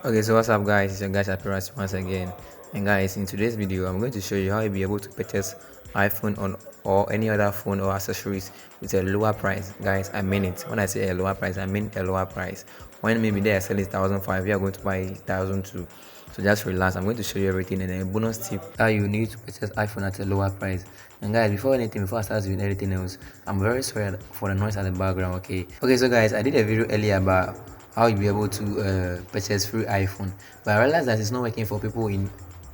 Okay, so what's up guys, it's your guy Shapiras once again. And guys, in today's video I'm going to show you how you'll be able to purchase iPhone on or any other phone or accessories with a lower price. Guys, I mean it. When I say a lower price, I mean a lower price. When maybe they are selling 1,500, you are going to buy 1,200. So just relax, I'm going to show you everything and a bonus tip how you need to purchase iPhone at a lower price. And guys, before I start doing anything else, I'm very sorry for the noise at the background. Okay, so guys, I did a video earlier about how you'll be able to purchase free iPhone, but I realized that it's not working for people in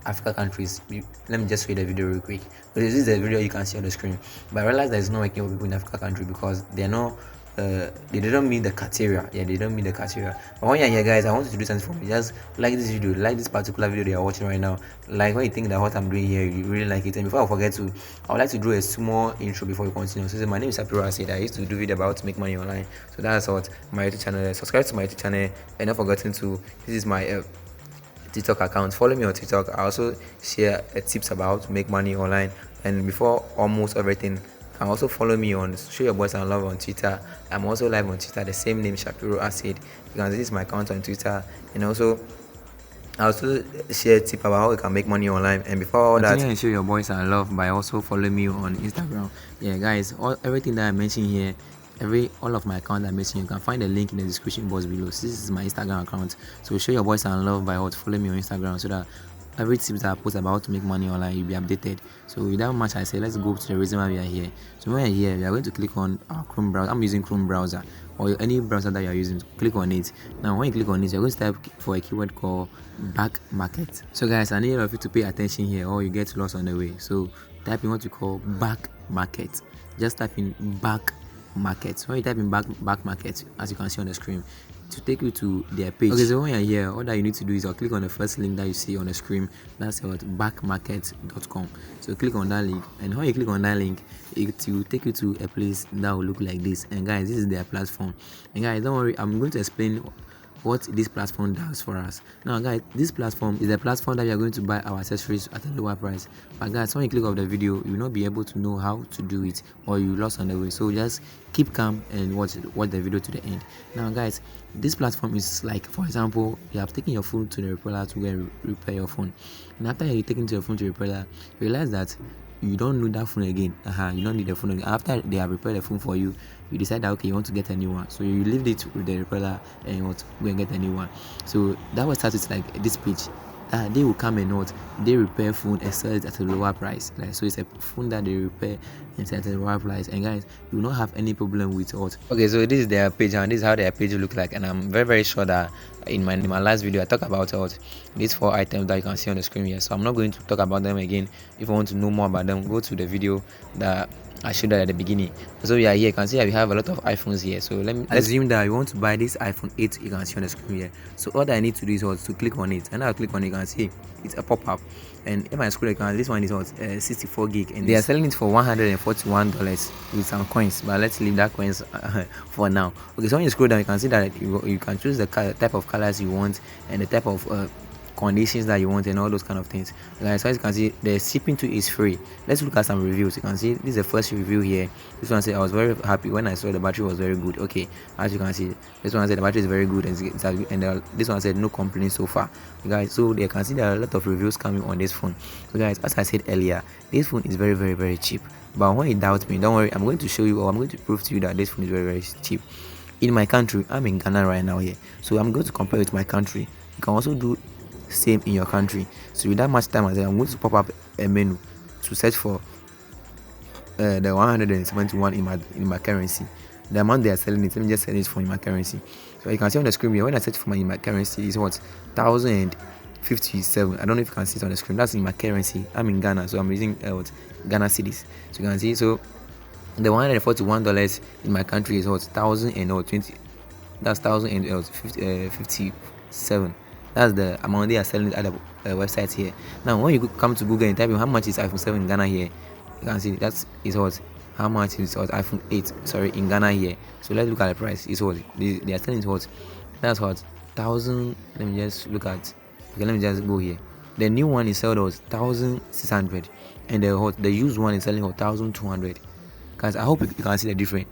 Africa countries. Let me just show you the video real quick. This is the video you can see on the screen, but I realized that it's not working for people in Africa country because they're not they don't meet the criteria. Yeah, they don't meet the criteria. But when you're here, guys, I want you to do something for me. Just like this video, like this particular video they are watching right now. Like when you think that what I'm doing here, you really like it. And before I forget to, I would like to do a small intro before we continue. So my name is Sapiro Acid. I used to do video about to make money online. So that's what my YouTube channel is. Subscribe to my YouTube channel and not forgetting to, this is my TikTok account. Follow me on TikTok. I also share tips about to make money online. And before almost everything, you can also follow me on Show Your Boys and Love on Twitter. I'm also live on Twitter, the same name, Shapiro Acid. You can see this is my account on Twitter. And also I also share a tip about how you can make money online. And before all that, and Show Your Boys and Love by also following me on Instagram. Yeah guys, everything that I mentioned here, all of my accounts I mentioned, you can find the link in the description box below. So this is my Instagram account. So Show Your Boys and Love by what follow me on Instagram so that every tips that I post about how to make money online, you'll be updated. So without much I say, let's go to the reason why we are here. So when you're here, we are going to click on our Chrome browser. I'm using Chrome browser or any browser that you're using. Click on it. Now when you click on it, you're going to type for a keyword called back market. So guys, I need all of you to pay attention here or you get lost on the way. So type in what you call back market. Just type in back market. So when you type in back market, as you can see on the screen, to take you to their page. Okay, so when you're here, all that you need to do is click on the first link that you see on the screen. That's what backmarket.com. So click on that link, and when you click on that link, it will take you to a place that will look like this. And guys, this is their platform. And guys, don't worry, I'm going to explain what this platform does for us. Now guys, this platform is the platform that we are going to buy our accessories at a lower price. But guys, when you click off the video, you will not be able to know how to do it or you lost on the way. So just keep calm and watch the video to the end. Now guys, this platform is like, for example, you have taken your phone to the repair to go repair your phone, and after you taking to your phone to repair, you realize that you don't need that phone again. You don't need the phone again. After they have repaired the phone for you, you decide that okay, you want to get a new one, so you leave it with the repairer and you want to go and get a new one. So that will start with like this page. They will come and they repair phone and sell it at a lower price. Like, so it's a phone that they repair and sell at a lower price. And guys, you will not have any problem with what. Okay, so this is their page and this is how their page look like. And I'm very sure that in my last video I talked about these 4 items that you can see on the screen here. So I'm not going to talk about them again. If you want to know more about them, go to the video that I showed that at the beginning. So we are here, you can see that we have a lot of iPhones here. So let's assume that you want to buy this iPhone 8, you can see on the screen here. So all that I need to do is to click on it, and I'll click on it, you can see it's a pop-up. And if I scroll down, this one is 64 gig, and they are selling it for $141 with some coins, but let's leave that coins for now. Okay, so when you scroll down, you can see that you can choose the type of colors you want and the type of conditions that you want and all those kind of things. Guys, so as you can see, the shipping too is free. Let's look at some reviews. You can see this is the first review here. This one said I was very happy when I saw the battery was very good. Okay, as you can see, this one said the battery is very good, and this one said no complaints so far. Guys, so they can see there are a lot of reviews coming on this phone. So guys, as I said earlier, this phone is very cheap. But when you doubt me, don't worry, I'm going to show you, or I'm going to prove to you that this phone is very cheap. In my country, I'm in Ghana right now here, so I'm going to compare it to my country. You can also do same in your country. So without much time, I'm going to pop up a menu to search for the 171 in my currency. The amount they are selling it, let me just sell it for in my currency. So you can see on the screen here, when I search for in my currency is what 1,057. I don't know if you can see it on the screen. That's in my currency. I'm in Ghana, so I'm using Ghana cedis. So you can see, so the $141 in my country is what 1,020. That's 1,057. That's the amount they are selling it at the website here. Now when you come to Google and type in how much is iPhone 7 in Ghana here, you can see that is what how much is iPhone 8 in Ghana here. So let's look at the price. It's what they are selling it what, that's what 1,000. Let me just look at, okay, let me just go here. The new one is sold was 1,600 and the used one is selling for 1,200. Guys, I hope you can see the difference.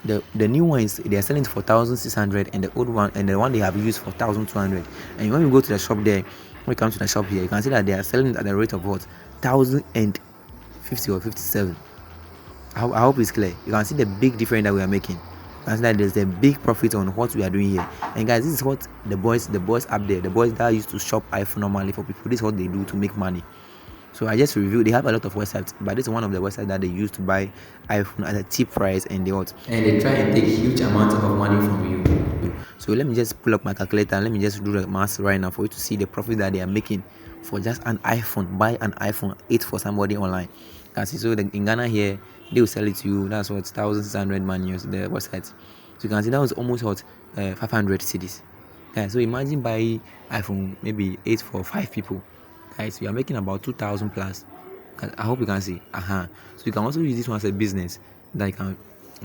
the new one is they are selling it for 1,600, and the old one and the one they have used for 1,200. And when we go to the shop there, when we come to the shop here, you can see that they are selling it at the rate of what, 1,050 or 57. I hope it's clear. You can see the big difference that we are making. You can see that there's a big profit on what we are doing here. And guys, this is what the boys up there, the boys that used to shop iPhone normally for people, this is what they do to make money. So I just reviewed. They have a lot of websites, but this is one of the websites that they use to buy iPhone at a cheap price, and they try and take huge amounts of money from you. So let me just pull up my calculator and let me just do the math right now for you to see the profit that they are making for just an iPhone. Buy an iPhone 8 for somebody online. Can see, so in Ghana here they will sell it to you. That's what 1,600 manuals the website. So you can see that was almost what 500 cedis. Guys, so imagine buying iPhone maybe 8 for 5 people. Guys, we are making about 2,000 plus. I hope you can see. So you can also use this one as a business that you can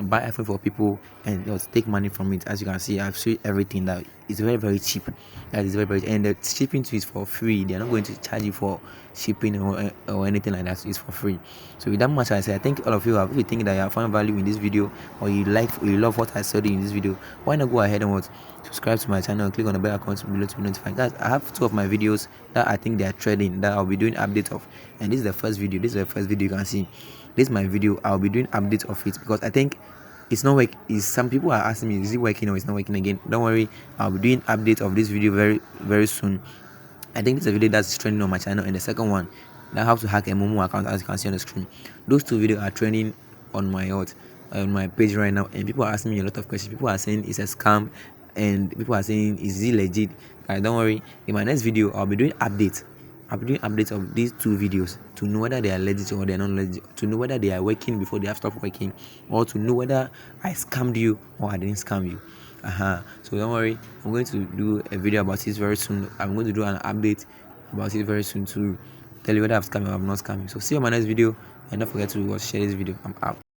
buy iPhone for people and just take money from it. As you can see, I've shown everything that is very, very cheap. That is very, very, and the shipping to is for free. They are not going to charge you for shipping or anything like that. So it's for free. So with that much I say, I think all of you if you think that you have found value in this video, or you love what I said in this video, why not go ahead and subscribe to my channel and click on the bell icon below to be notified. Guys, I have 2 of my videos that I think they are trading that I'll be doing update of, and this is the first video. You can see. This is my video. I'll be doing update of it because I think it's not working. Some people are asking me, is it working or it's not working again? Don't worry, I'll be doing update of this video very, very soon. I think this is a video that's trending on my channel, and the second one that how to hack a Momo account, as you can see on the screen. Those 2 videos are trending on my page right now, and people are asking me a lot of questions. People are saying it's a scam, and people are saying is it legit. Don't worry, in my next video I'll be doing updates of these 2 videos to know whether they are legit or they are not legit, to know whether they are working before they have stopped working, or to know whether I scammed you or I didn't scam you. So don't worry, I'm going to do a video about this very soon. I'm going to do an update about it very soon to tell you whether I've scammed or I've not scammed you. So see you on my next video, and don't forget to share this video. I'm out.